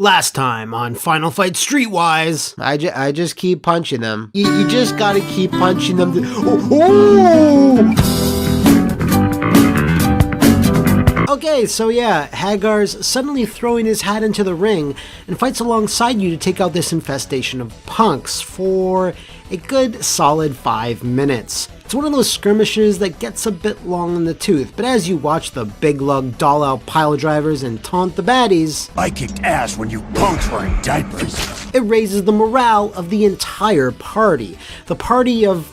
Last time on Final Fight Streetwise. I just keep punching them. You just gotta keep punching them. Oh! Okay, so yeah, Haggar's suddenly throwing his hat into the ring and fights alongside you to take out this infestation of punks for a good solid 5 minutes. It's one of those skirmishes that gets a bit long in the tooth, but as you watch the big lug doll out pile drivers and taunt the baddies, I kicked ass when you punks were in diapers. It raises the morale of the entire party. The party of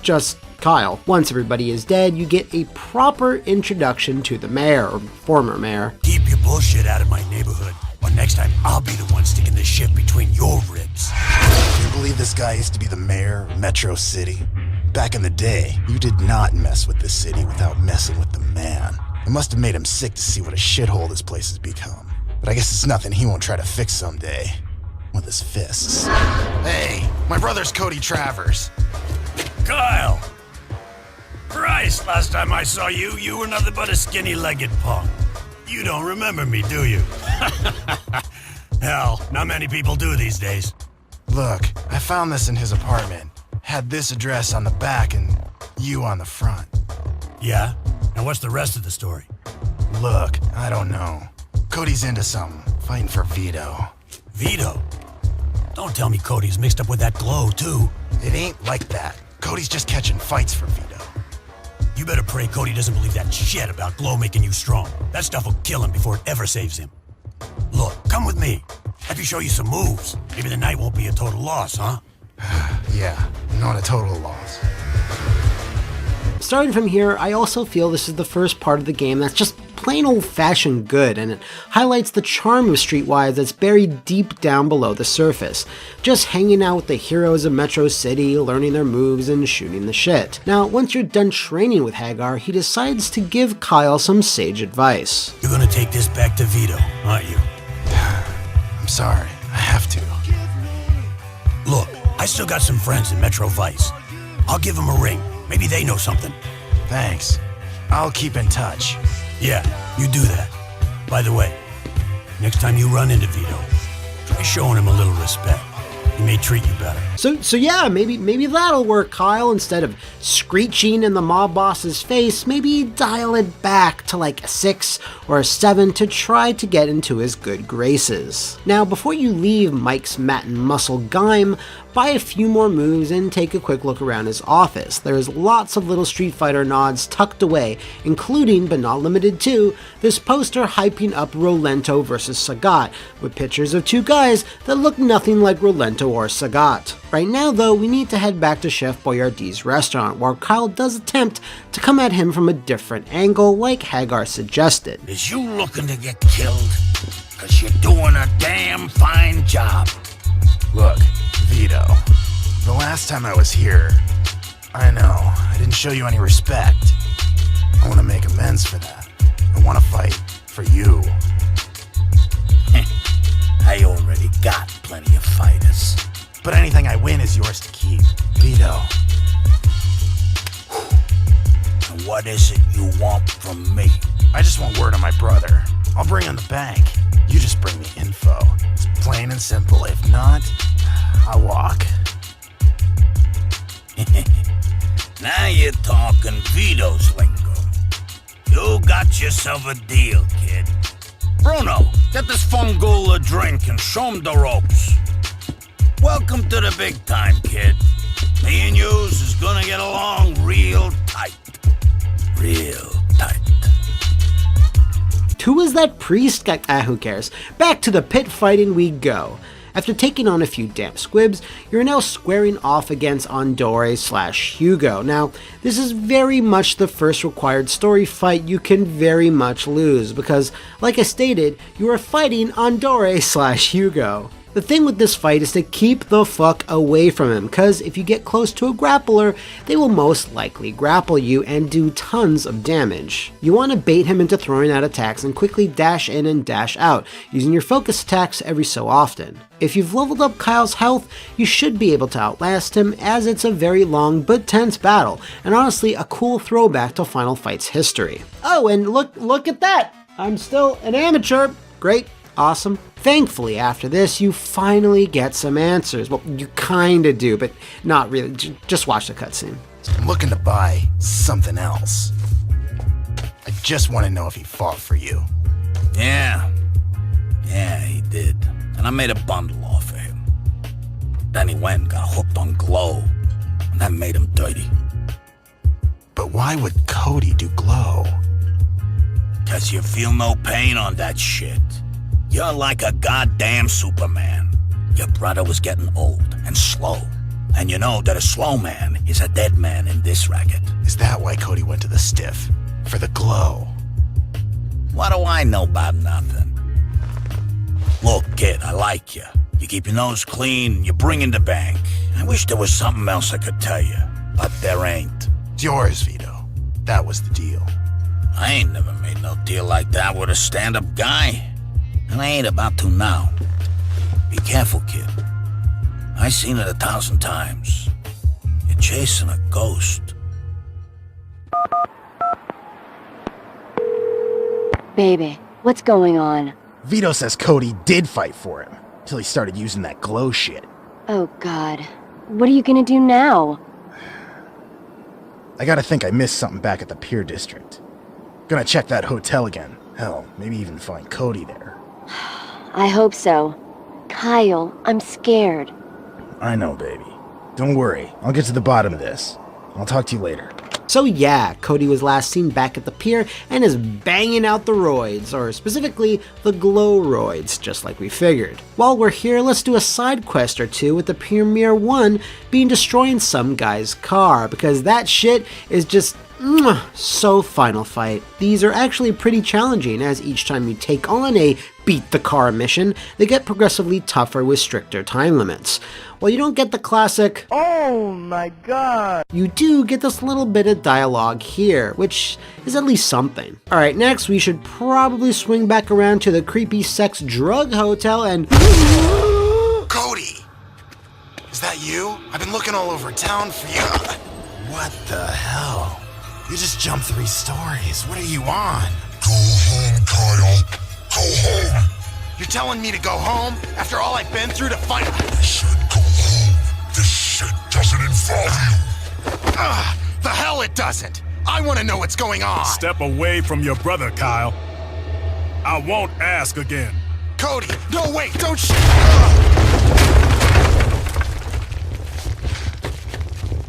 just Kyle. Once everybody is dead, you get a proper introduction to the mayor, or former mayor. Keep your bullshit out of my neighborhood, or next time I'll be the one sticking this shit between your ribs. Do you believe this guy used to be the mayor of Metro City? Back in the day, you did not mess with the city without messing with the man. It must have made him sick to see what a shithole this place has become. But I guess it's nothing he won't try to fix someday. With his fists. Hey, my brother's Cody Travers. Kyle! Christ, last time I saw you, you were nothing but a skinny-legged punk. You don't remember me, do you? Hell, not many people do these days. Look, I found this in his apartment. Had this address on the back and you on the front. Yeah? And what's the rest of the story? Look, I don't know. Cody's into something, fighting for Vito. Vito? Don't tell me Cody's mixed up with that glow, too. It ain't like that. Cody's just catching fights for Vito. You better pray Cody doesn't believe that shit about glow making you strong. That stuff will kill him before it ever saves him. Look, come with me. Let me show you some moves. Maybe the night won't be a total loss, huh? Yeah, not a total loss. Starting from here, I also feel this is the first part of the game that's just plain old-fashioned good, and it highlights the charm of Streetwise that's buried deep down below the surface. Just hanging out with the heroes of Metro City, learning their moves, and shooting the shit. Now, once you're done training with Haggar, he decides to give Kyle some sage advice. You're gonna take this back to Vito, aren't you? I'm sorry, I have to. Look, I still got some friends in Metro Vice. I'll give them a ring. Maybe they know something. Thanks. I'll keep in touch. Yeah, you do that. By the way, next time you run into Vito, try showing him a little respect. He may treat you better. So yeah, maybe that'll work, Kyle. Instead of screeching in the mob boss's face, maybe dial it back to like a 6 or a 7 to try to get into his good graces. Now, before you leave Mike's Matin Muscle Gime, buy a few more moves and take a quick look around his office. There's lots of little Street Fighter nods tucked away, including, but not limited to, this poster hyping up Rolento vs. Sagat, with pictures of two guys that look nothing like Rolento or Sagat. Right now though, we need to head back to Chef Boyardee's restaurant, where Kyle does attempt to come at him from a different angle, like Haggar suggested. Is you looking to get killed? Cause you're doing a damn fine job. Look, Vito, the last time I was here, I know, I didn't show you any respect. I want to make amends for that. I want to fight for you. I already got plenty of fighters. But anything I win is yours to keep, Vito. And what is it you want from me? I just want word on my brother. I'll bring in the bank. You just bring me info. It's plain and simple. If not, I'll walk. Now you're talking Vito's lingo. You got yourself a deal, kid. Bruno, get this fungool a drink and show him the ropes. Welcome to the big time, kid. Me and yous is gonna get along real tight. Real tight. Who was that priest guy? Who cares? Back to the pit fighting we go. After taking on a few damp squibs, you're now squaring off against Andore/Hugo. Now, this is very much the first required story fight you can very much lose, because, like I stated, you are fighting Andore/Hugo. The thing with this fight is to keep the fuck away from him, cause if you get close to a grappler, they will most likely grapple you and do tons of damage. You want to bait him into throwing out attacks and quickly dash in and dash out, using your focus attacks every so often. If you've leveled up Kyle's health, you should be able to outlast him, as it's a very long but tense battle, and honestly a cool throwback to Final Fight's history. Oh, and look at that! I'm still an amateur! Great. Awesome. Thankfully, after this, you finally get some answers. Well, you kinda do, but not really. Just watch the cutscene. I'm looking to buy something else. I just want to know if he fought for you. Yeah, he did. And I made a bundle off of him. Then he went and got hooked on glow, and that made him dirty. But why would Cody do glow? 'Cause you feel no pain on that shit. You're like a goddamn Superman. Your brother was getting old and slow. And you know that a slow man is a dead man in this racket. Is that why Cody went to the stiff? For the glow? What do I know about nothing? Look, kid, I like you. You keep your nose clean, you bring in the bank. I wish there was something else I could tell you, but there ain't. It's yours, Vito. That was the deal. I ain't never made no deal like that with a stand-up guy. And I ain't about to now. Be careful, kid. I seen it 1,000 times. You're chasing a ghost. Baby, what's going on? Vito says Cody did fight for him, till he started using that glow shit. Oh God. What are you gonna do now? I gotta think I missed something back at the Pier District. Gonna check that hotel again. Hell, maybe even find Cody there. I hope so. Kyle, I'm scared. I know, baby. Don't worry, I'll get to the bottom of this. I'll talk to you later. So yeah, Cody was last seen back at the pier and is banging out the roids, or specifically the glow roids, just like we figured. While we're here, let's do a side quest or two with the Premier 1 being destroying some guy's car, because that shit is just so Final Fight. These are actually pretty challenging, as each time you take on a beat the car mission, they get progressively tougher with stricter time limits. While you don't get the classic, "Oh my god," you do get this little bit of dialogue here, which is at least something. Alright, next we should probably swing back around to the creepy sex drug hotel and... Cody! Is that you? I've been looking all over town for you. What the hell? You just jumped 3 stories. What are you on? Go home, Kyle. Go home. You're telling me to go home after all I've been through to find... I said go home. This shit doesn't involve you. The hell it doesn't! I want to know what's going on! Step away from your brother, Kyle. I won't ask again. Cody! No, wait! Don't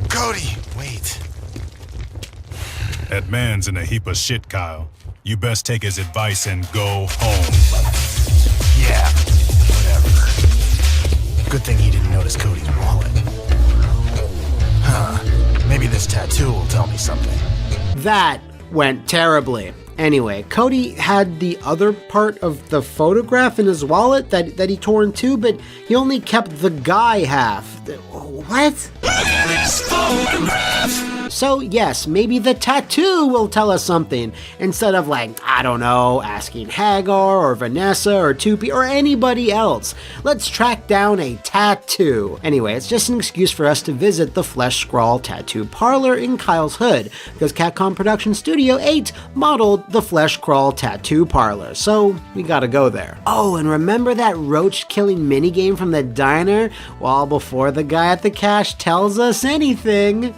Cody! Wait. That man's in a heap of shit, Kyle. You best take his advice and go home. Yeah, whatever. Good thing he didn't notice Cody's wallet. Huh. Maybe this tattoo will tell me something. That went terribly. Anyway, Cody had the other part of the photograph in his wallet that he tore in two, but he only kept the guy half. What? So yes, maybe the tattoo will tell us something, instead of I don't know, asking Haggar or Vanessa or Tupi or anybody else. Let's track down a tattoo. Anyway, it's just an excuse for us to visit the Flesh Scrawl Tattoo Parlor in Kyle's Hood, because Capcom Production Studio 8 modeled the Flesh Crawl Tattoo Parlor, so we gotta go there. Oh, and remember that roach-killing minigame from the diner? Well, before the guy at the cash tells us anything...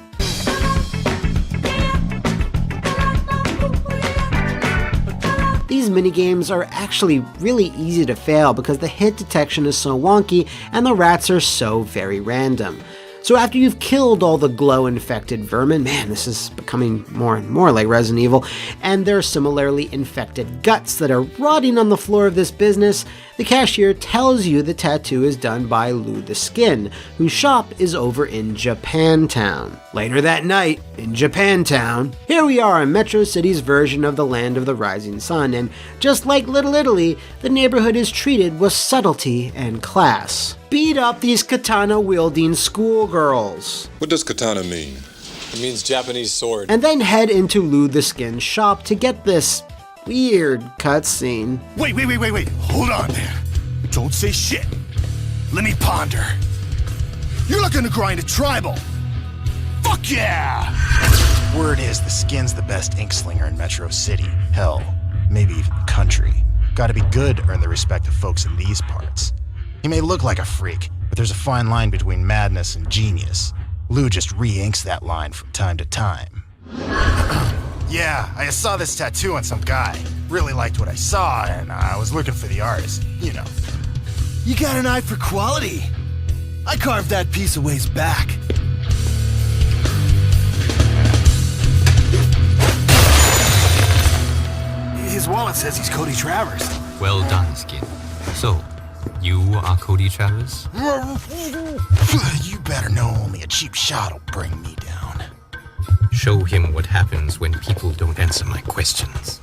These minigames are actually really easy to fail because the hit detection is so wonky and the rats are so very random. So after you've killed all the glow-infected vermin, man, this is becoming more and more like Resident Evil, and their similarly infected guts that are rotting on the floor of this business, the cashier tells you the tattoo is done by Lou the Skin, whose shop is over in Japantown. Later that night, in Japantown, here we are in Metro City's version of the Land of the Rising Sun, and just like Little Italy, the neighborhood is treated with subtlety and class. Beat up these katana-wielding schoolgirls. What does katana mean? It means Japanese sword. And then head into Lou the Skin's shop to get this weird cutscene. Wait. Hold on there. Don't say shit. Let me ponder. You're looking to grind a tribal. Fuck yeah! Word is the Skin's the best ink slinger in Metro City. Hell, maybe even the country. Gotta be good to earn the respect of folks in these parts. He may look like a freak, but there's a fine line between madness and genius. Lou just re-inks that line from time to time. Yeah, I saw this tattoo on some guy. Really liked what I saw, and I was looking for the artist. You know. You got an eye for quality. I carved that piece a ways back. His wallet says he's Cody Travers. Well done, Skin. So, you are Cody Travers? You better know only a cheap shot will bring me down. Show him what happens when people don't answer my questions.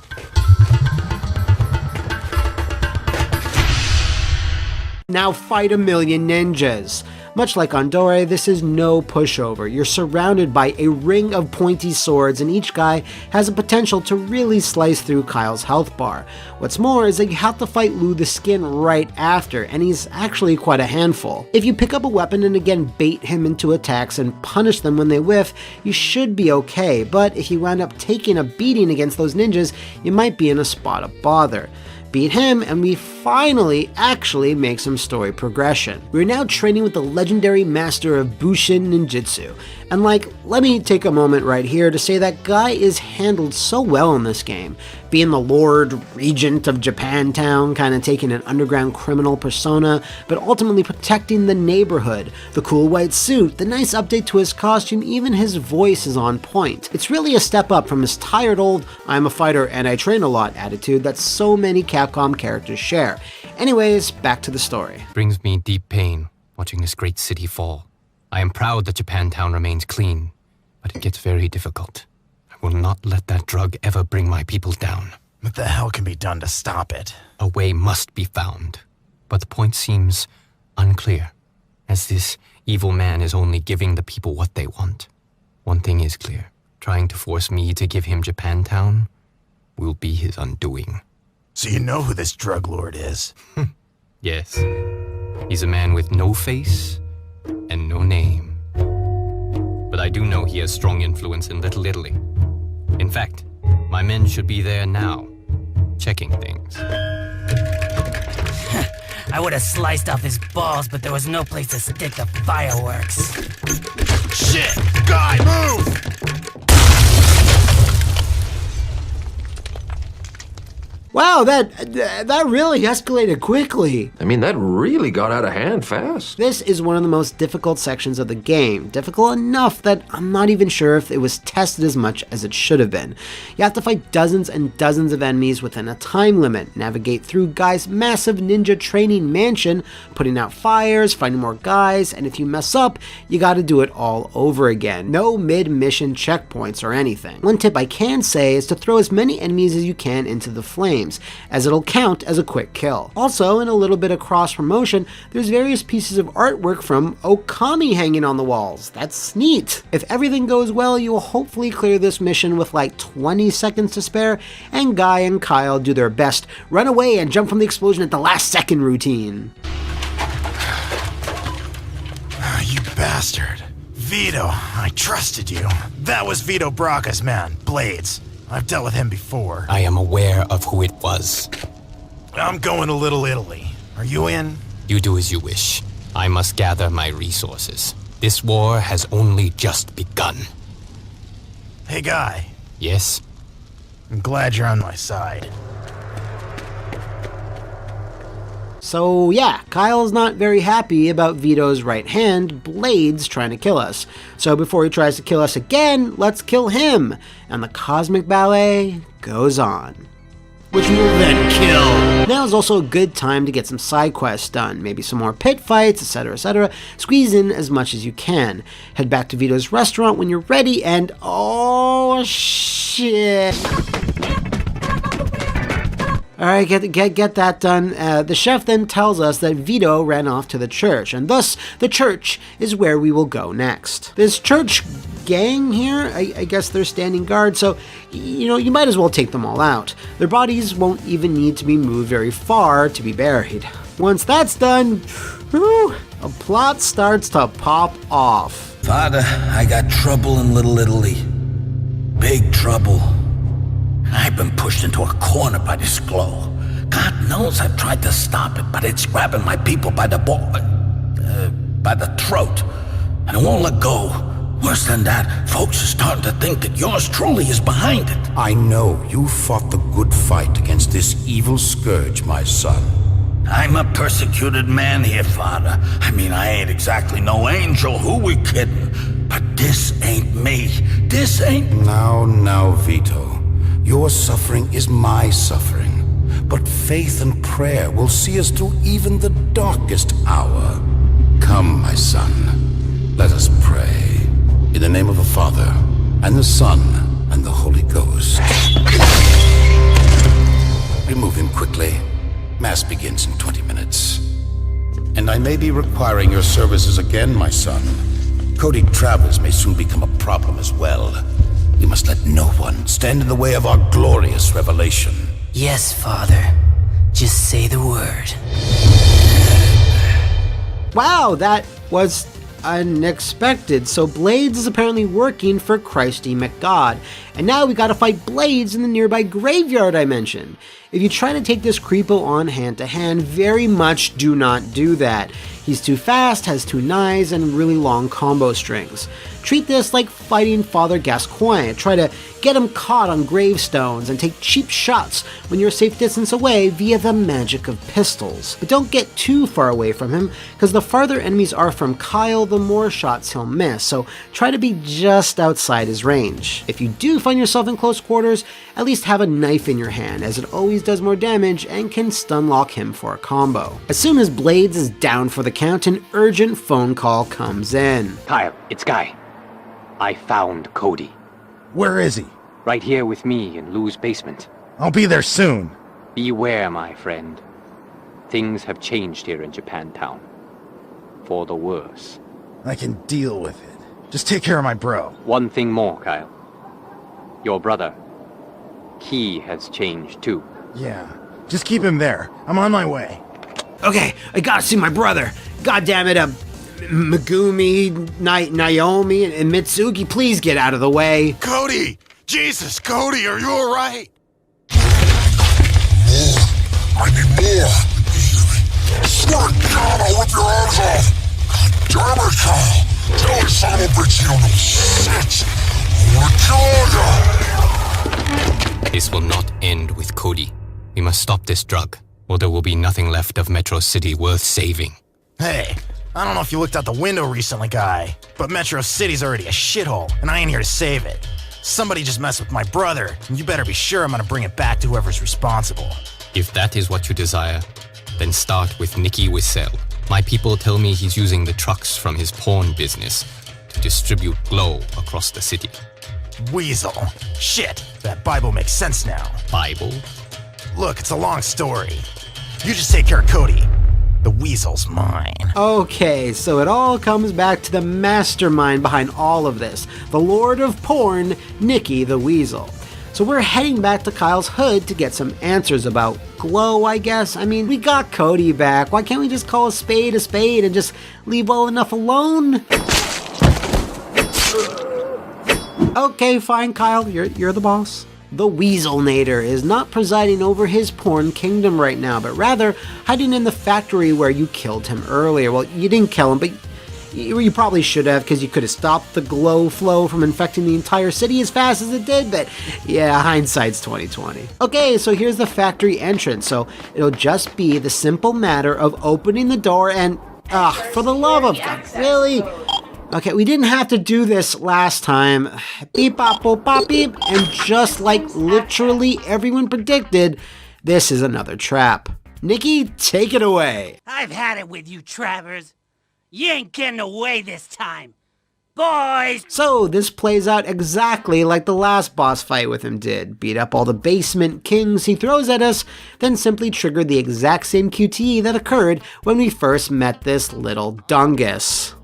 Now fight a million ninjas. Much like on Dore, this is no pushover. You're surrounded by a ring of pointy swords, and each guy has the potential to really slice through Kyle's health bar. What's more is that you have to fight Lou the Skin right after, and he's actually quite a handful. If you pick up a weapon and again bait him into attacks and punish them when they whiff, you should be okay, but if you wind up taking a beating against those ninjas, you might be in a spot of bother. Beat him, and we finally actually make some story progression. We're now training with the legendary master of Bushin Ninjutsu. And let me take a moment right here to say that guy is handled so well in this game. Being the Lord Regent of Japantown, kind of taking an underground criminal persona, but ultimately protecting the neighborhood. The cool white suit, the nice update to his costume, even his voice is on point. It's really a step up from his tired old, I'm a fighter and I train a lot attitude that so many Capcom characters share. Anyways, back to the story. Brings me deep pain watching this great city fall. I am proud that Japantown remains clean, but it gets very difficult. I will not let that drug ever bring my people down. What the hell can be done to stop it? A way must be found, but the point seems unclear, as this evil man is only giving the people what they want. One thing is clear, trying to force me to give him Japantown will be his undoing. So you know who this drug lord is? Yes. He's a man with no face and no name. But I do know he has strong influence in Little Italy. In fact, my men should be there now, checking things. I would have sliced off his balls, but there was no place to stick the fireworks. Shit! Guy, move! Wow, that really escalated quickly. I mean, that really got out of hand fast. This is one of the most difficult sections of the game. Difficult enough that I'm not even sure if it was tested as much as it should have been. You have to fight dozens and dozens of enemies within a time limit, navigate through Guy's massive ninja training mansion, putting out fires, finding more guys, and if you mess up, you gotta do it all over again. No mid-mission checkpoints or anything. One tip I can say is to throw as many enemies as you can into the flames, as it'll count as a quick kill. Also, in a little bit of cross-promotion, there's various pieces of artwork from Okami hanging on the walls. That's neat. If everything goes well, you will hopefully clear this mission with 20 seconds to spare, and Guy and Kyle do their best run away and jump from the explosion at the last second routine. You bastard. Vito, I trusted you. That was Vito Bracca's man, Blades. I've dealt with him before. I am aware of who it was. I'm going to Little Italy. Are you in? You do as you wish. I must gather my resources. This war has only just begun. Hey, Guy. Yes? I'm glad you're on my side. So yeah, Kyle's not very happy about Vito's right hand, Blades, trying to kill us. So before he tries to kill us again, let's kill him. And the cosmic ballet goes on. Which we will then kill. Now is also a good time to get some side quests done, maybe some more pit fights, etc, etc. Squeeze in as much as you can. Head back to Vito's restaurant when you're ready and oh shit. Alright, get that done. The chef then tells us that Vito ran off to the church, and thus the church is where we will go next. This church gang here, I guess they're standing guard, so you might as well take them all out. Their bodies won't even need to be moved very far to be buried. Once that's done, whew, a plot starts to pop off. Father, I got trouble in Little Italy. Big trouble. I've been pushed into a corner by this glow. God knows I've tried to stop it, but it's grabbing my people by the throat, and it won't let go. Worse than that, folks are starting to think that yours truly is behind it. I know you fought the good fight against this evil scourge, my son. I'm a persecuted man here, Father. I mean, I ain't exactly no angel, who we kidding? But this ain't me. This ain't... Now, Vito. Your suffering is my suffering. But faith and prayer will see us through even the darkest hour. Come, my son. Let us pray. In the name of the Father, and the Son, and the Holy Ghost. Remove him quickly. Mass begins in 20 minutes. And I may be requiring your services again, my son. Cody Travers may soon become a problem as well. We must let no one stand in the way of our glorious revelation. Yes, Father. Just say the word. Wow, that was unexpected. So Blades is apparently working for Christy McGod, and now we gotta fight Blades in the nearby graveyard I mentioned. If you try to take this creepo on hand to hand, very much do not do that. He's too fast, has two knives, and really long combo strings. Treat this like fighting Father Gascoigne. Try to get him caught on gravestones and take cheap shots when you're a safe distance away via the magic of pistols. But don't get too far away from him, because the farther enemies are from Kyle, the more shots he'll miss, so try to be just outside his range. If you do find yourself in close quarters, at least have a knife in your hand, as it always does more damage and can stun lock him for a combo. As soon as Blades is down for the count, an urgent phone call comes in. Kyle, it's Guy. I found Cody. Where is he? Right here with me in Lou's basement. I'll be there soon. Beware, my friend. Things have changed here in Japantown. For the worse. I can deal with it. Just take care of my bro. One thing more, Kyle. Your brother. He has changed too. Yeah. Just keep him there. I'm on my way. Okay, I gotta see my brother. God damn it, Megumi, Naomi, and Mitsuki, please get out of the way. Cody! Jesus, Cody, are you alright? More. I need more. Swear to God, I'll rip your arms off. God damn it, Kyle. Tell your son of a bitch you don't know shit. I wanna kill you. This will not end with Cody. We must stop this drug, or there will be nothing left of Metro City worth saving. Hey, I don't know if you looked out the window recently, Guy, but Metro City's already a shithole, and I ain't here to save it. Somebody just messed with my brother, and you better be sure I'm gonna bring it back to whoever's responsible. If that is what you desire, then start with Nicky Wissell. My people tell me he's using the trucks from his porn business to distribute glow across the city. Weasel. Shit, that Bible makes sense now. Bible? Look, it's a long story. You just take care of Cody. The Weasel's mine. Okay, so it all comes back to the mastermind behind all of this, the Lord of Porn, Nicky the Weasel. So we're heading back to Kyle's hood to get some answers about glow, I guess. I mean, we got Cody back. Why can't we just call a spade and just leave well enough alone? Okay, fine, Kyle, you're the boss. The Weaselnator is not presiding over his porn kingdom right now, but rather hiding in the factory where you killed him earlier. Well, you didn't kill him, but you probably should have, because you could have stopped the glow flow from infecting the entire city as fast as it did, but yeah, hindsight's 20/20. Okay, so here's the factory entrance, so it'll just be the simple matter of opening the door and, for the love of God, really? Okay, we didn't have to do this last time. Beep, bop, boop, bop, beep. And just like literally everyone predicted, this is another trap. Nicky, take it away. I've had it with you, Travers. You ain't getting away this time. Boys! So this plays out exactly like the last boss fight with him did. Beat up all the basement kings he throws at us, then simply trigger the exact same QTE that occurred when we first met this little dungus.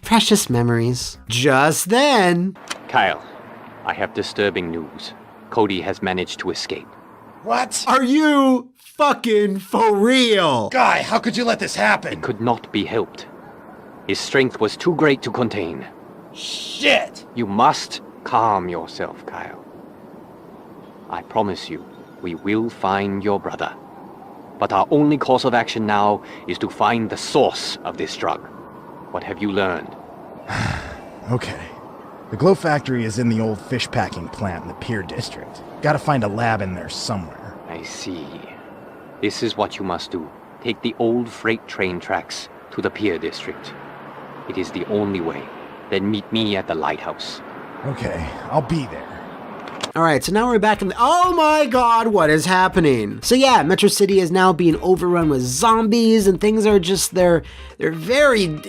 Precious memories. Just then... Kyle, I have disturbing news. Cody has managed to escape. What? Are you fucking for real? Guy, how could you let this happen? It could not be helped. His strength was too great to contain. Shit! You must calm yourself, Kyle. I promise you, we will find your brother. But our only course of action now is to find the source of this drug. What have you learned? Okay. The glow factory is in the old fish packing plant in the Pier District. Gotta find a lab in there somewhere. I see. This is what you must do. Take the old freight train tracks to the Pier District. It is the only way. Then meet me at the lighthouse. Okay, I'll be there. Alright, so now we're back in the— oh my god, what is happening? So yeah, Metro City is now being overrun with zombies, and things are just— they're very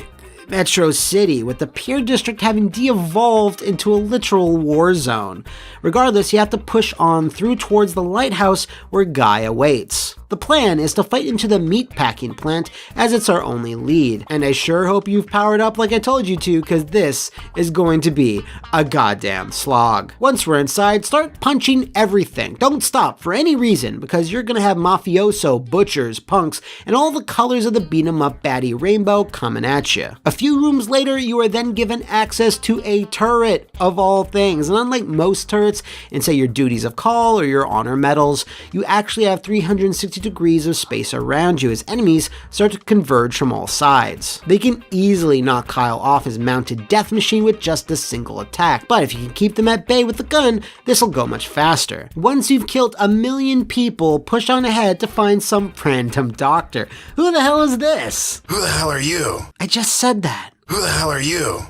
Metro City, with the Pier District having de-evolved into a literal war zone. Regardless, you have to push on through towards the lighthouse where Guy awaits. The plan is to fight into the meatpacking plant as it's our only lead, and I sure hope you've powered up like I told you to, because this is going to be a goddamn slog. Once we're inside, start punching everything. Don't stop for any reason, because you're gonna have mafioso, butchers, punks, and all the colors of the beat-em-up baddie rainbow coming at you. A few rooms later, you are then given access to a turret, of all things, and unlike most turrets in say your duties of call or your honor medals, you actually have 360 degrees of space around you as enemies start to converge from all sides. They can easily knock Kyle off his mounted death machine with just a single attack, but if you can keep them at bay with the gun, this'll go much faster. Once you've killed 1 million people, push on ahead to find some random doctor. Who the hell is this? Who the hell are you? I just said that. Who the hell are you?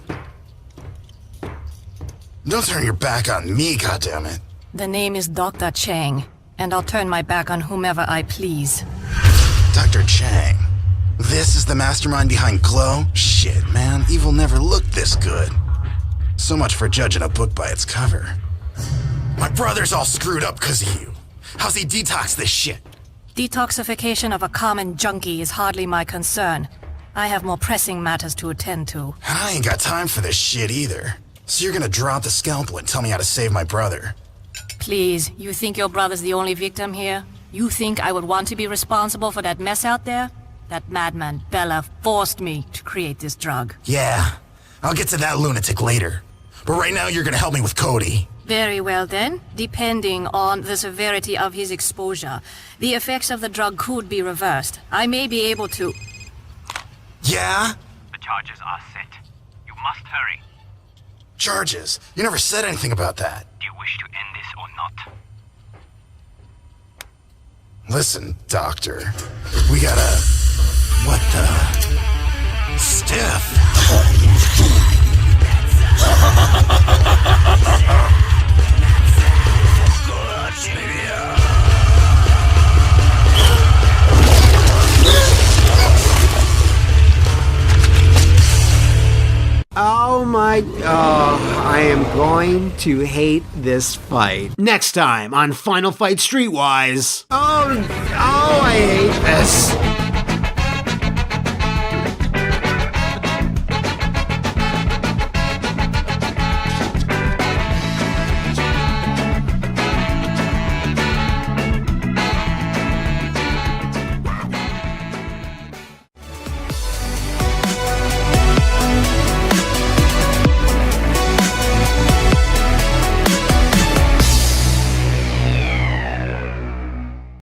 Don't turn your back on me, goddammit. The name is Dr. Chang, and I'll turn my back on whomever I please. Dr. Chang? This is the mastermind behind Glow? Shit, man, evil never looked this good. So much for judging a book by its cover. My brother's all screwed up because of you. How's he detox this shit? Detoxification of a common junkie is hardly my concern. I have more pressing matters to attend to. And I ain't got time for this shit either. So you're gonna drop the scalpel and tell me how to save my brother? Please, you think your brother's the only victim here? You think I would want to be responsible for that mess out there? That madman Bella forced me to create this drug. Yeah, I'll get to that lunatic later. But right now you're gonna help me with Cody. Very well then. Depending on the severity of his exposure, the effects of the drug could be reversed. I may be able to... Yeah? The charges are set. You must hurry. Charges? You never said anything about that. Do you wish to end this or not? Listen, Doctor. We gotta... What the... Stiff. Oh my, I am going to hate this fight. Next time on Final Fight Streetwise. Oh, I hate this.